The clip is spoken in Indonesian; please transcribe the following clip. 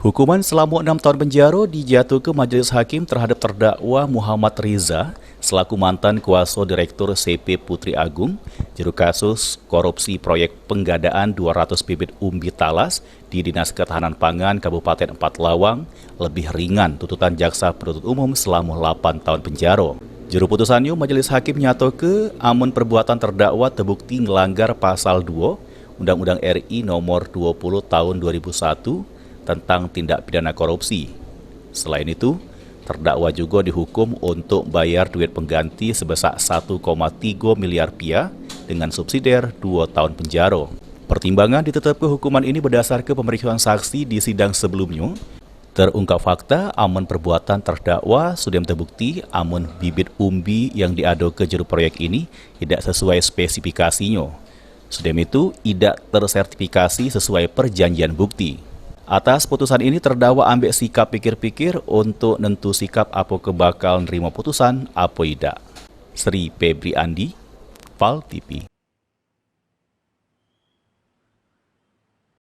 Hukuman selama 6 tahun penjara dijatuhkan Majelis Hakim terhadap terdakwa Muhammad Riza selaku mantan kuasa Direktur CP Putri Agung juru kasus korupsi proyek penggadaan 200 bibit umbi talas di Dinas Ketahanan Pangan Kabupaten 4 Lawang lebih ringan tuntutan jaksa penuntut umum selama 8 tahun penjara. Juru putusannya Majelis Hakim nyatoke amun perbuatan terdakwa terbukti melanggar pasal 2 Undang-Undang RI nomor 20 tahun 2001 tentang tindak pidana korupsi. Selain itu, terdakwa juga dihukum untuk bayar duit pengganti sebesar 1,3 miliar rupiah dengan subsidiar 2 tahun penjara. Pertimbangan ditetapkan hukuman ini berdasarkan pemeriksaan saksi di sidang sebelumnya. Terungkap fakta amun perbuatan terdakwa sudah terbukti amun bibit umbi yang diadu ke juru proyek ini tidak sesuai spesifikasinya. Sudah itu tidak tersertifikasi sesuai perjanjian bukti. Atas putusan ini terdakwa ambil sikap pikir-pikir untuk nentu sikap apa bakal nerima putusan apa tidak. Sri Febri Andi, Val TV.